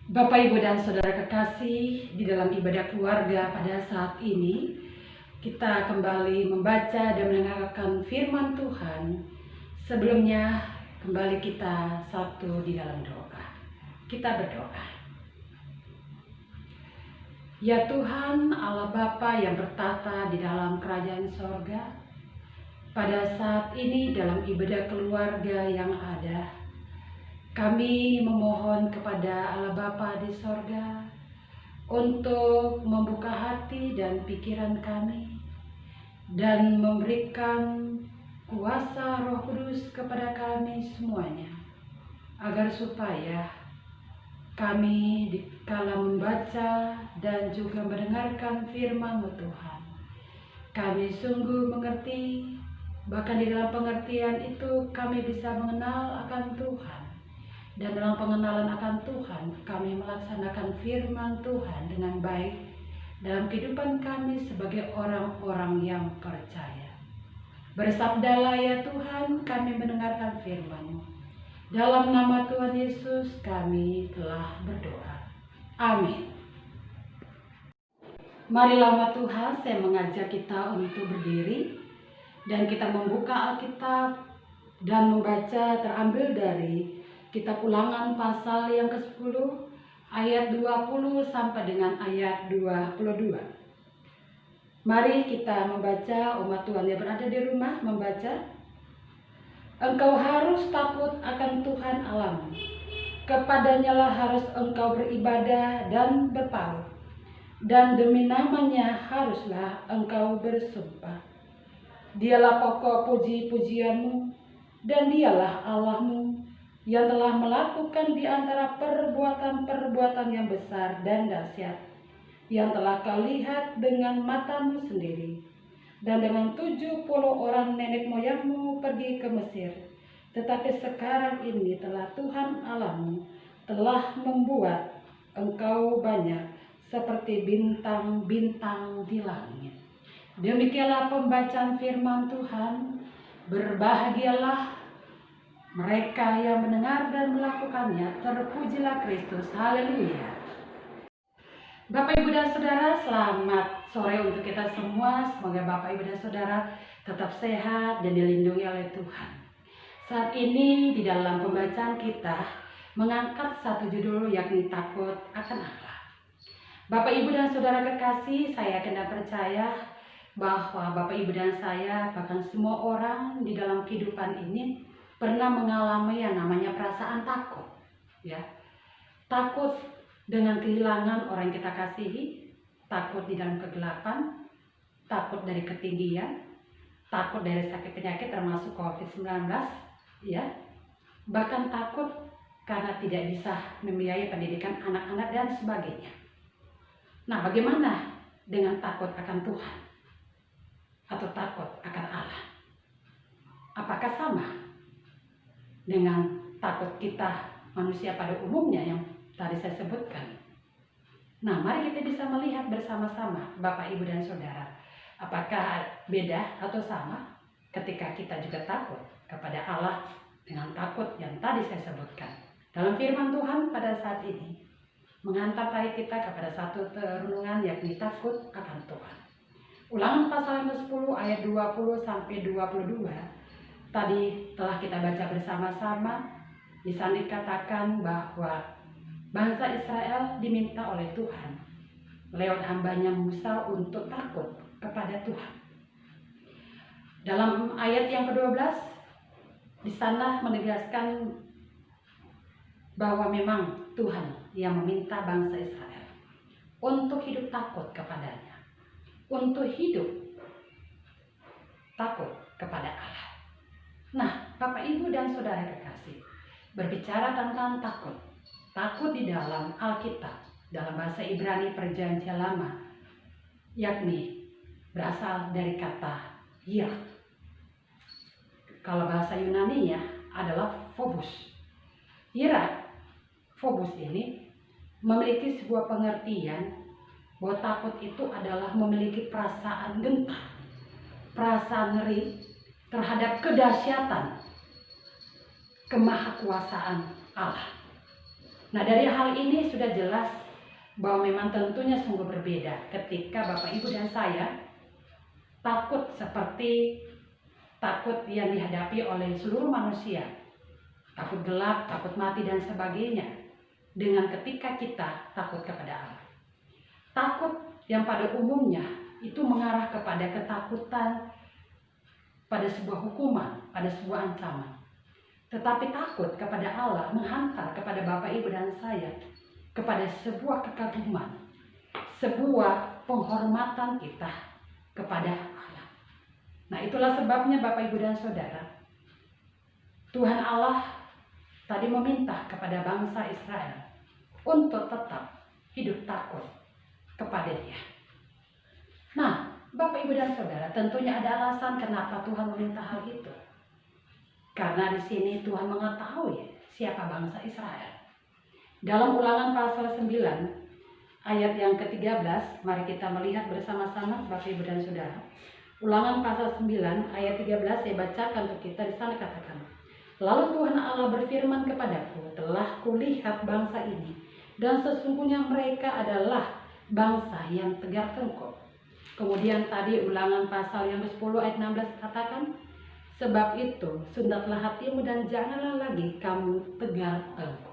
Bapak, Ibu, dan Saudara kekasih, di dalam ibadah keluarga pada saat ini, kita kembali membaca dan mendengarkan firman Tuhan. Sebelumnya, kembali kita satu di dalam doa. Kita berdoa. Ya Tuhan, Allah Bapa yang bertata di dalam kerajaan sorga, pada saat ini dalam ibadah keluarga yang ada, kami memohon kepada Allah Bapa di sorga untuk membuka hati dan pikiran kami dan memberikan kuasa Roh Kudus kepada kami semuanya, agar supaya kami dikala membaca dan juga mendengarkan firman-Mu Tuhan, kami sungguh mengerti, bahkan di dalam pengertian itu kami bisa mengenal akan Tuhan. Dan dalam pengenalan akan Tuhan, kami melaksanakan firman Tuhan dengan baik dalam kehidupan kami sebagai orang-orang yang percaya. Bersabdalah ya Tuhan, kami mendengarkan firman-Mu. Dalam nama Tuhan Yesus kami telah berdoa. Amin. Marilah umat Tuhan, saya mengajak kita untuk berdiri dan kita membuka Alkitab dan membaca terambil dari Kitab Ulangan pasal yang ke-10 ayat 20 sampai dengan ayat 22. Mari kita membaca, umat Tuhan yang berada di rumah membaca. Engkau harus takut akan Tuhan Allahmu. Kepadanyalah harus engkau beribadah dan berpaut. Dan demi namanya haruslah engkau bersumpah. Dialah pokok puji-pujianmu dan dialah Allahmu yang telah melakukan di antara perbuatan-perbuatan yang besar dan dahsyat, yang telah kau lihat dengan matamu sendiri, dan dengan 70 orang nenek moyangmu pergi ke Mesir. Tetapi sekarang ini telah Tuhan Allahmu telah membuat engkau banyak seperti bintang-bintang di langit. Demikianlah pembacaan firman Tuhan. Berbahagialah mereka yang mendengar dan melakukannya. Terpujilah Kristus. Haleluya. Bapak, Ibu, dan Saudara, selamat sore untuk kita semua. Semoga Bapak, Ibu, dan Saudara tetap sehat dan dilindungi oleh Tuhan. Saat ini di dalam pembacaan kita mengangkat satu judul, yakni takut akan Allah. Bapak, Ibu, dan Saudara kekasih, saya yakin dan percaya bahwa Bapak, Ibu, dan saya, bahkan semua orang di dalam kehidupan ini pernah mengalami yang namanya perasaan takut, ya. Takut dengan kehilangan orang yang kita kasihi, takut di dalam kegelapan, takut dari ketinggian, takut dari sakit penyakit termasuk COVID-19, ya. Bahkan takut karena tidak bisa membiayai pendidikan anak-anak dan sebagainya. Nah, bagaimana dengan takut akan Tuhan atau takut akan Allah? Apakah sama dengan takut kita manusia pada umumnya yang tadi saya sebutkan? Nah, mari kita bisa melihat bersama-sama, Bapak, Ibu, dan Saudara, apakah beda atau sama ketika kita juga takut kepada Allah dengan takut yang tadi saya sebutkan. Dalam firman Tuhan pada saat ini menghantar tarik kita kepada satu renungan, yakni takut akan Tuhan. Ulangan pasal yang ke-10 ayat 20 sampai 22 tadi telah kita baca bersama-sama. Di sana dikatakan bahwa bangsa Israel diminta oleh Tuhan lewat hambanya Musa untuk takut kepada Tuhan. Dalam ayat yang ke-12 di sana menegaskan bahwa memang Tuhan yang meminta bangsa Israel untuk hidup takut kepadanya, untuk hidup takut kepada Allah. Nah, Bapak, Ibu, dan Saudara kekasih, berbicara tentang takut. Takut di dalam Alkitab, dalam bahasa Ibrani Perjanjian Lama, yakni berasal dari kata yirak. Kalau bahasa Yunani-nya adalah phobos. Yirak, phobos ini memiliki sebuah pengertian bahwa takut itu adalah memiliki perasaan gentar, perasaan ngeri terhadap kedahsyatan kemahakuasaan Allah. Nah, dari hal ini sudah jelas bahwa memang tentunya sungguh berbeda ketika Bapak Ibu dan saya takut seperti takut yang dihadapi oleh seluruh manusia, takut gelap, takut mati dan sebagainya, dengan ketika kita takut kepada Allah. Takut yang pada umumnya itu mengarah kepada ketakutan pada sebuah hukuman, pada sebuah ancaman. Tetapi takut kepada Allah menghantar kepada Bapak Ibu dan saya kepada sebuah kekaguman, sebuah penghormatan kita kepada Allah. Nah, itulah sebabnya Bapak Ibu dan Saudara, Tuhan Allah tadi meminta kepada bangsa Israel untuk tetap hidup takut kepada Dia. Nah, Bapak Ibu dan Saudara, tentunya ada alasan kenapa Tuhan meminta hal itu. Karena di sini Tuhan mengetahui siapa bangsa Israel. Dalam Ulangan pasal 9 ayat yang ke-13, mari kita melihat bersama-sama Bapak Ibu dan Saudara. Ulangan pasal 9 ayat 13 saya bacakan untuk kita. Di sana katakan, lalu Tuhan Allah berfirman kepadaku, telah kulihat bangsa ini, dan sesungguhnya mereka adalah bangsa yang tegar tengkuk. Kemudian tadi Ulangan pasal yang ke-10 ayat 16 katakan, sebab itu sundaplah hatimu dan janganlah lagi kamu tegar tengkuk.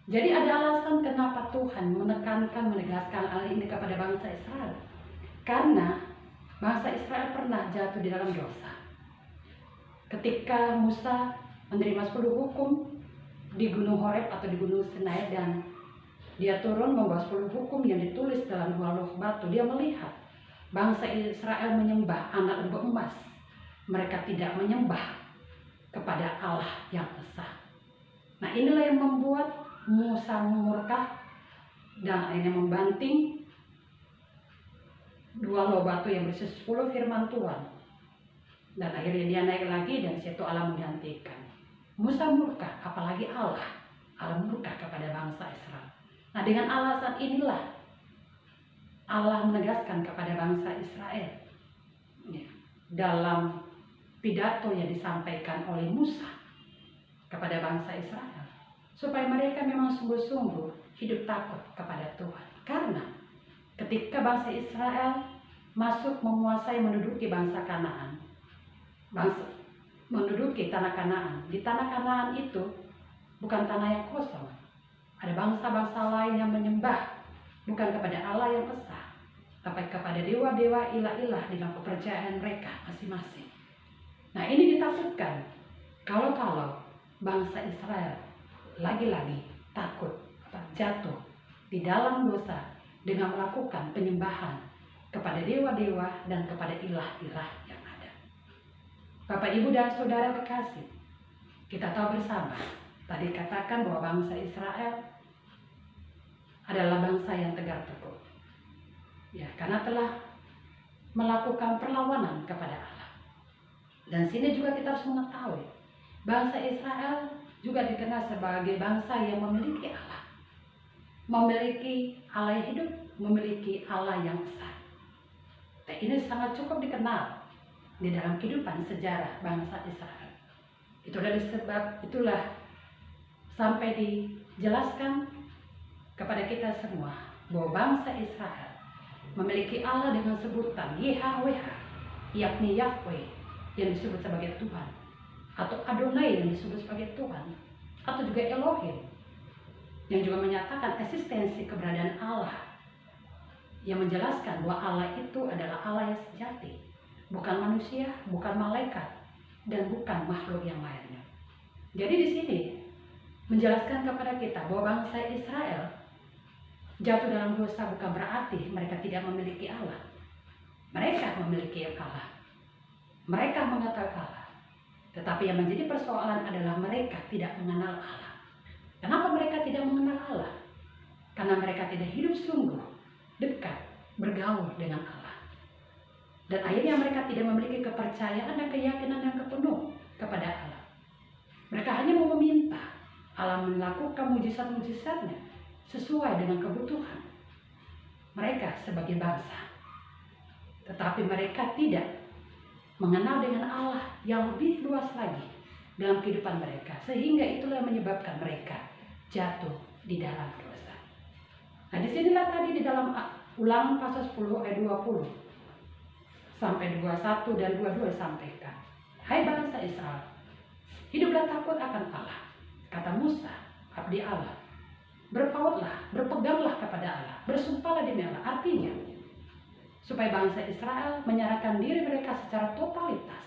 Jadi ada alasan kenapa Tuhan menegaskan hal ini kepada bangsa Israel. Karena bangsa Israel pernah jatuh di dalam dosa. Ketika Musa menerima 10 hukum di Gunung Horeb atau di Gunung Sinai, dan dia turun membawa 10 hukum yang ditulis dalam 2 loh batu, dia melihat bangsa Israel menyembah anak lembu emas. Mereka tidak menyembah kepada Allah yang esa. Nah, inilah yang membuat Musa murka dan akhirnya membanting 2 loh batu yang berisi 10 firman Tuhan. Dan akhirnya dia naik lagi dan situ Allah menggantikan. Musa murka, apalagi Allah. Allah murka kepada bangsa Israel. Nah, dengan alasan inilah Allah menegaskan kepada bangsa Israel dalam pidato yang disampaikan oleh Musa kepada bangsa Israel, supaya mereka memang sungguh-sungguh hidup takut kepada Tuhan. Karena ketika bangsa Israel masuk menguasai menduduki bangsa Kanaan, menduduki tanah Kanaan, di tanah Kanaan itu bukan tanah yang kosong. Ada bangsa-bangsa lain yang menyembah bukan kepada Allah yang esa, tapi kepada dewa-dewa, ilah-ilah dalam kepercayaan mereka masing-masing. Nah, ini ditakutkan kalau bangsa Israel lagi-lagi takut jatuh di dalam dosa dengan melakukan penyembahan kepada dewa-dewa dan kepada ilah-ilah yang ada. Bapak, Ibu, dan Saudara kekasih, kita tahu bersama, tadi katakan bahwa bangsa Israel adalah bangsa yang tegar tengkuk. Ya, karena telah melakukan perlawanan kepada Allah. Dan sini juga kita harus mengetahui, bangsa Israel juga dikenal sebagai bangsa yang memiliki Allah. Memiliki Allah yang hidup, memiliki Allah yang esa. Dan ini sangat cukup dikenal di dalam kehidupan sejarah bangsa Israel. Itulah sampai dijelaskan kepada kita semua bahwa bangsa Israel memiliki Allah dengan sebutan YHWH, yakni Yahweh yang disebut sebagai Tuhan, atau Adonai yang disebut sebagai Tuhan, atau juga Elohim yang juga menyatakan eksistensi keberadaan Allah, yang menjelaskan bahwa Allah itu adalah Allah yang sejati, bukan manusia, bukan malaikat, dan bukan makhluk yang lainnya. Jadi di sini menjelaskan kepada kita bahwa bangsa Israel jatuh dalam dosa bukan berarti mereka tidak memiliki Allah. Mereka memiliki Allah. Mereka mengetahui Allah. Tetapi yang menjadi persoalan adalah mereka tidak mengenal Allah. Kenapa mereka tidak mengenal Allah? Karena mereka tidak hidup sungguh dekat bergaul dengan Allah. Dan akhirnya mereka tidak memiliki kepercayaan dan keyakinan yang penuh kepada Allah. Mereka hanya mau meminta Allah melakukan mujizat-mujizatnya sesuai dengan kebutuhan mereka sebagai bangsa. Tetapi mereka tidak mengenal dengan Allah yang lebih luas lagi dalam kehidupan mereka. Sehingga itulah yang menyebabkan mereka jatuh di dalam dosa. Nah, disinilah tadi di dalam Ulangan pasal 10 ayat 20 sampai 21 dan 22 sampaikan. Hai bangsa Israel, hiduplah takut akan Allah. Kata Musa, abdi Allah, berpautlah, berpeganglah kepada Allah, bersumpahlah demi Allah. Artinya, supaya bangsa Israel menyerahkan diri mereka secara totalitas,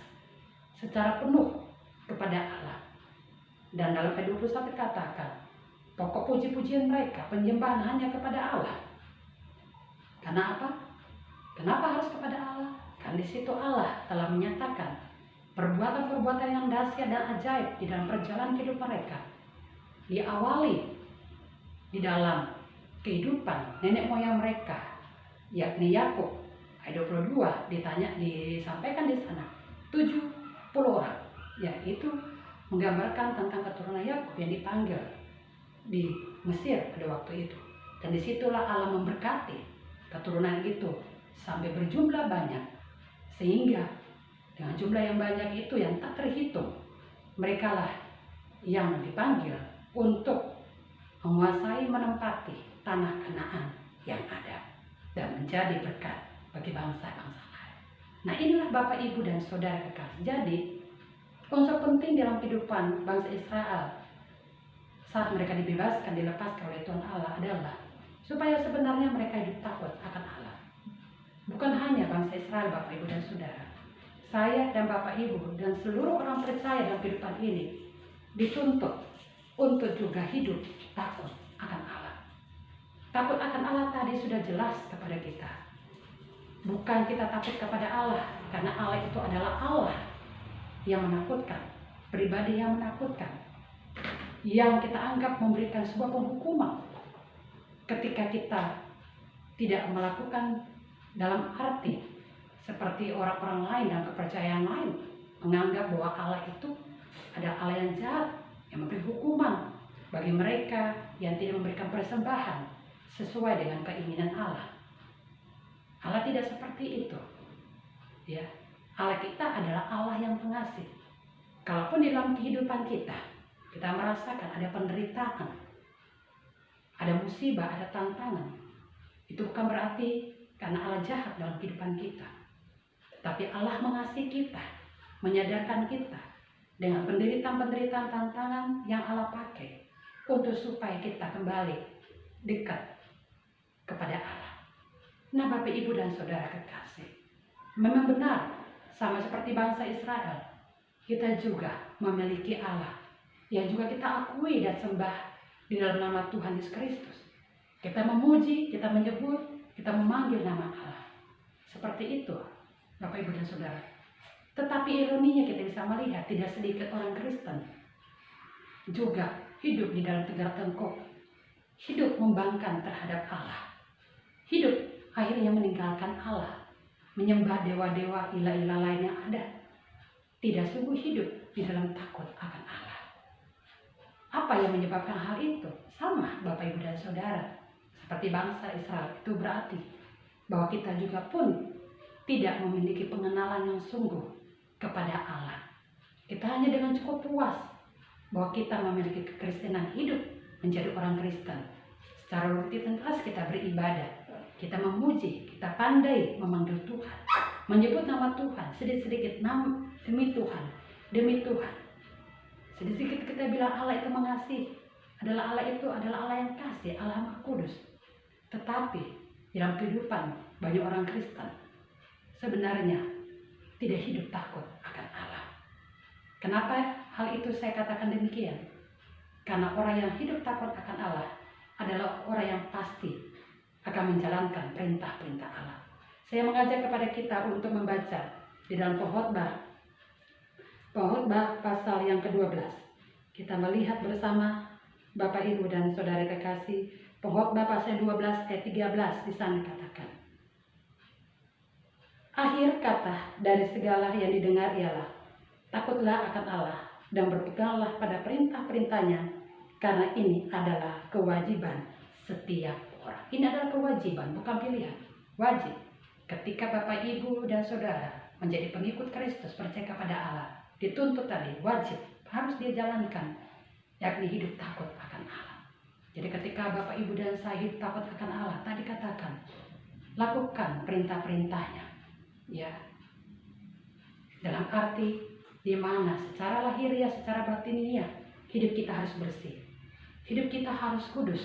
secara penuh kepada Allah. Dan dalam ayat 21 katakan, pokok puji-pujian mereka, penyembahan hanya kepada Allah. Karena apa? Kenapa harus kepada Allah? Kan di situ Allah telah menyatakan perbuatan-perbuatan yang dahsyat dan ajaib di dalam perjalanan kehidupan mereka. Diawali di dalam kehidupan nenek moyang mereka, yakni Yakub. Ayat 22 disampaikan di sana 70 orang, yaitu menggambarkan tentang keturunan Yakub yang dipanggil di Mesir pada waktu itu. Dan disitulah Allah memberkati keturunan itu sampai berjumlah banyak, sehingga dengan jumlah yang banyak itu yang tak terhitung, mereka lah yang dipanggil untuk menguasai, menempati tanah Kanaan yang ada dan menjadi berkat bagi bangsa-bangsa lain. Nah, inilah Bapak, Ibu, dan Saudara kekasih. Jadi unsur penting dalam kehidupan bangsa Israel saat mereka dibebaskan, dilepaskan oleh Tuhan Allah adalah supaya sebenarnya mereka hidup takut akan Allah. Bukan hanya bangsa Israel, Bapak, Ibu, dan Saudara. Saya dan Bapak, Ibu, dan seluruh orang percaya dalam kehidupan ini dituntut untuk juga hidup takut akan Allah. Takut akan Allah tadi sudah jelas kepada kita. Bukan kita takut kepada Allah, karena Allah itu adalah Allah yang menakutkan, pribadi yang menakutkan, yang kita anggap memberikan sebuah penghukuman ketika kita tidak melakukan dalam arti seperti orang-orang lain dan kepercayaan lain menganggap bahwa Allah itu adalah Allah yang jahat, yang memberi hukuman bagi mereka yang tidak memberikan persembahan sesuai dengan keinginan Allah. Allah tidak seperti itu. Ya, Allah kita adalah Allah yang pengasih. Kalaupun di dalam kehidupan kita merasakan ada penderitaan, ada musibah, ada tantangan, itu bukan berarti karena Allah jahat dalam kehidupan kita. Tapi Allah mengasihi kita, menyadarkan kita dengan penderitaan-penderitaan tantangan yang Allah pakai untuk supaya kita kembali dekat kepada Allah. Nah, Bapak, Ibu, dan Saudara kekasih, memang benar, sama seperti bangsa Israel, kita juga memiliki Allah yang juga kita akui dan sembah di dalam nama Tuhan Yesus Kristus. Kita memuji, kita menyebut, kita memanggil nama Allah. Seperti itu, Bapak, Ibu, dan Saudara. Tetapi ironinya kita bisa melihat tidak sedikit orang Kristen juga hidup di dalam tegar tengkuk, hidup membangkang terhadap Allah, hidup akhirnya meninggalkan Allah, menyembah dewa-dewa, ilah-ilah lain yang ada, tidak sungguh hidup di dalam takut akan Allah. Apa yang menyebabkan hal itu? Sama, Bapak, Ibu, dan Saudara, seperti bangsa Israel. Itu berarti bahwa kita juga pun tidak memiliki pengenalan yang sungguh kepada Allah. Kita hanya dengan cukup puas bahwa kita memiliki kekristenan, hidup menjadi orang Kristen. Secara rutinitas kita beribadah, kita memuji, kita pandai memanggil Tuhan, menyebut nama Tuhan, sedikit-sedikit demi Tuhan, demi Tuhan. Sedikit kita bilang Allah itu mengasihi, Allah itu adalah Allah yang kasih, Allah Maha Kudus. Tetapi dalam kehidupan banyak orang Kristen sebenarnya tidak hidup takut akan Allah. Kenapa hal itu saya katakan demikian? Karena orang yang hidup takut akan Allah adalah orang yang pasti akan menjalankan perintah-perintah Allah. Saya mengajak kepada kita untuk membaca di dalam Pengkhotbah pasal yang ke-12. Kita melihat bersama Bapak, Ibu, dan Saudara kekasih, Pengkhotbah pasal 12 ayat 13 di sana dikatakan, akhir kata dari segala yang didengar ialah, takutlah akan Allah dan berpeganglah pada perintah-perintahnya, karena ini adalah kewajiban setiap orang. Ini adalah kewajiban, bukan pilihan. Wajib. Ketika Bapak, Ibu, dan Saudara menjadi pengikut Kristus, percaya kepada Allah, dituntut tadi, wajib, harus dia jalankan, yakni hidup takut akan Allah. Jadi ketika Bapak Ibu dan saya hidup takut akan Allah, tadi katakan, lakukan perintah-perintahnya. Ya, dalam arti di mana secara lahiriah, secara batiniah, hidup kita harus bersih. Hidup kita harus kudus.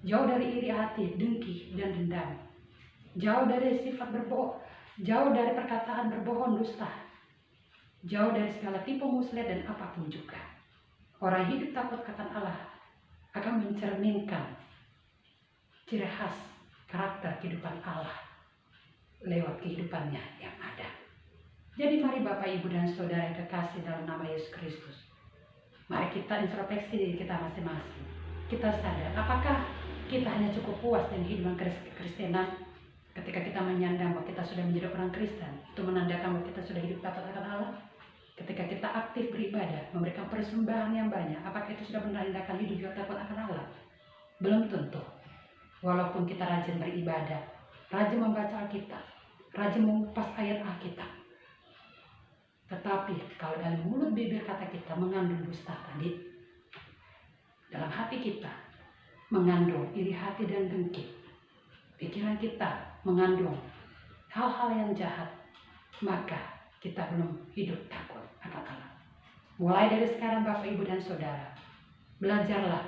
Jauh dari iri hati, dengki, dan dendam. Jauh dari sifat berbohong, jauh dari perkataan berbohong, dusta. Jauh dari segala tipu muslihat dan apapun juga. Orang hidup takut akan Allah akan mencerminkan ciri khas karakter kehidupan Allah lewat kehidupannya yang ada. Jadi mari Bapak, Ibu, dan Saudara yang kekasih dalam nama Yesus Kristus, mari kita introspeksi diri kita masing-masing. Kita sadar, apakah kita hanya cukup puas dengan hidup Kristenan ketika kita menyandang bahwa kita sudah menjadi orang Kristen? Itu menandakan bahwa kita sudah hidup takut akan Allah. Ketika kita aktif beribadah, memberikan persembahan yang banyak, apakah itu sudah menandakan hidup kita takut akan Allah? Belum tentu. Walaupun kita rajin beribadah, rajin membaca Alkitab, rajin mengupas ayat Alkitab, tetapi kalau dalam mulut bibir kata kita mengandung dusta tadi, dalam hati kita mengandung iri hati dan dengki, pikiran kita mengandung hal-hal yang jahat, maka kita belum hidup takut akan Allah. Mulai dari sekarang Bapak, Ibu, dan Saudara, belajarlah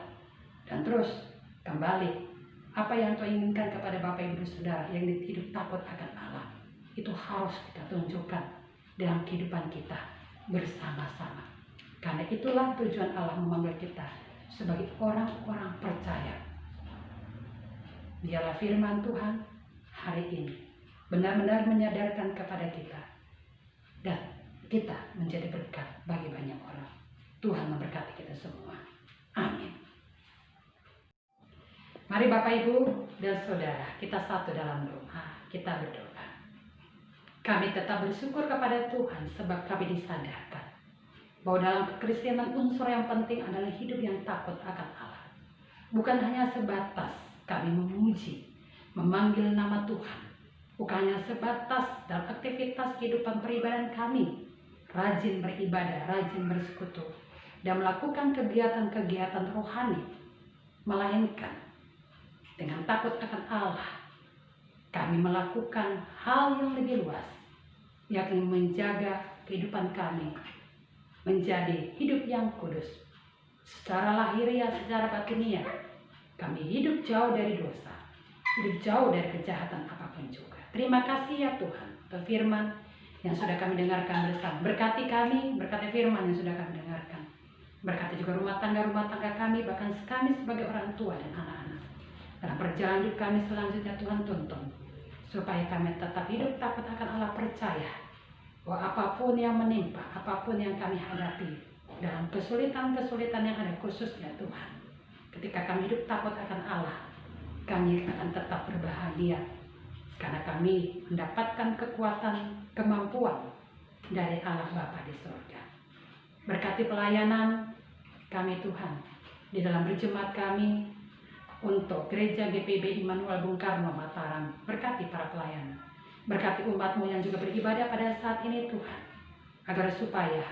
dan terus kembali apa yang Tuhan inginkan kepada Bapak, Ibu, dan Saudara yang hidup takut akan Allah. Itu harus kita tunjukkan dalam kehidupan kita bersama-sama. Karena itulah tujuan Allah memanggil kita sebagai orang-orang percaya. Biarlah firman Tuhan hari ini benar-benar menyadarkan kepada kita dan kita menjadi berkat bagi banyak orang. Tuhan memberkati kita semua. Amin. Mari Bapak, Ibu, dan Saudara, kita satu dalam doa. Kita berdoa. Kami tetap bersyukur kepada Tuhan sebab kami disadarkan bahwa dalam kekristenan unsur yang penting adalah hidup yang takut akan Allah. Bukan hanya sebatas kami memuji, memanggil nama Tuhan. Bukan hanya sebatas dalam aktivitas kehidupan peribadahan kami, rajin beribadah, rajin bersekutu, dan melakukan kegiatan-kegiatan rohani, melainkan dengan takut akan Allah, kami melakukan hal yang lebih luas, yakni menjaga kehidupan kami menjadi hidup yang kudus. Secara lahiriah, secara batiniah, kami hidup jauh dari dosa, hidup jauh dari kejahatan apapun juga. Terima kasih ya Tuhan untuk firman yang sudah kami dengarkan bersama. Berkati kami, berkati firman yang sudah kami dengarkan. Berkati juga rumah tangga kami, bahkan kami sebagai orang tua dan anak-anak. Dalam perjalanan hidup kami selanjutnya Tuhan tuntun, supaya kami tetap hidup takut akan Allah, percaya bahwa apapun yang menimpa, apapun yang kami hadapi, dalam kesulitan-kesulitan yang ada khususnya Tuhan, ketika kami hidup takut akan Allah, kami akan tetap berbahagia. Karena kami mendapatkan kekuatan, kemampuan dari Allah Bapa di surga. Berkati pelayanan kami Tuhan, di dalam berjemaat kami, untuk Gereja GPB Immanuel Bung Karno Mataram. Berkati para pelayan. Berkati umat-Mu yang juga beribadah pada saat ini Tuhan. Agar supaya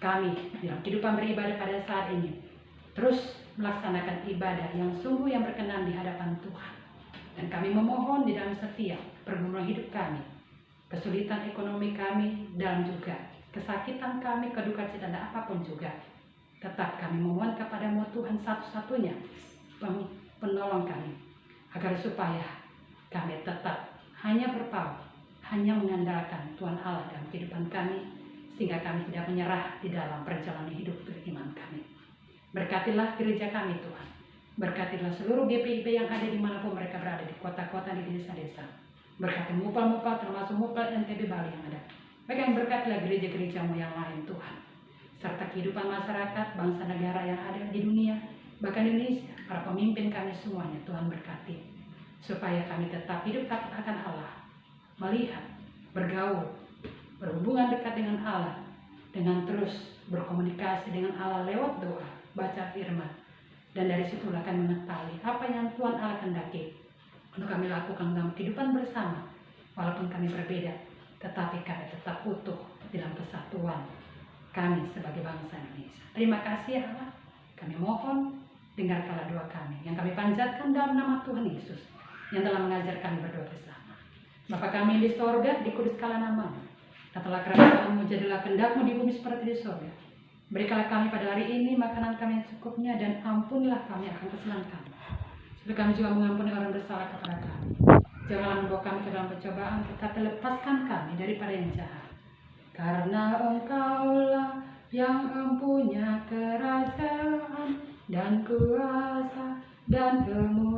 kami dalam kehidupan beribadah pada saat ini terus melaksanakan ibadah yang sungguh yang berkenan di hadapan Tuhan. Dan kami memohon di dalam setiap pergumulan hidup kami, kesulitan ekonomi kami, dan juga kesakitan kami, keduka cita dan apapun juga, tetap kami memohon kepada-Mu Tuhan satu-satunya penolong kami, agar supaya kami tetap hanya berpaut, hanya mengandalkan Tuhan Allah dalam kehidupan kami, sehingga kami tidak menyerah di dalam perjalanan hidup beriman kami. Berkatilah gereja kami Tuhan. Berkatilah seluruh GPIB yang ada dimanapun mereka berada, di kota-kota, di desa-desa. Berkati mupal-mupal, termasuk mupal NTB Bali yang ada. Bahkan berkatilah gereja-gereja-Mu yang lain Tuhan. Serta kehidupan masyarakat, bangsa negara yang ada di dunia, bahkan Indonesia, para pemimpin kami semuanya Tuhan berkati. Supaya kami tetap hidup takut akan Allah, melihat, bergaul, berhubungan dekat dengan Allah, dengan terus berkomunikasi dengan Allah lewat doa, baca firman. Dan dari situlah kami mengetahui apa yang Tuhan Allah kehendaki untuk kami lakukan dalam kehidupan bersama. Walaupun kami berbeda, tetapi kami tetap utuh dalam kesatuan kami sebagai bangsa Indonesia. Terima kasih ya Allah. Kami mohon dengarkanlah doa kami yang kami panjatkan dalam nama Tuhan Yesus yang telah mengajar kami berdoa bersama. Bapa kami di sorga, dikuduskanlah namamu. Datanglah kerajaanmu, jadilah kehendak-Mu di bumi seperti di sorga. Berikanlah kami pada hari ini makanan kami yang secukupnya, dan ampunilah kami akan kesalahan kami, supaya kami juga mengampuni orang bersalah kepada kami. Janganlah membawa kami ke dalam pencobaan, tetapi lepaskan kami daripada yang jahat. Karena Engkaulah yang mempunyai kerajaan dan kuasa dan kemuliaan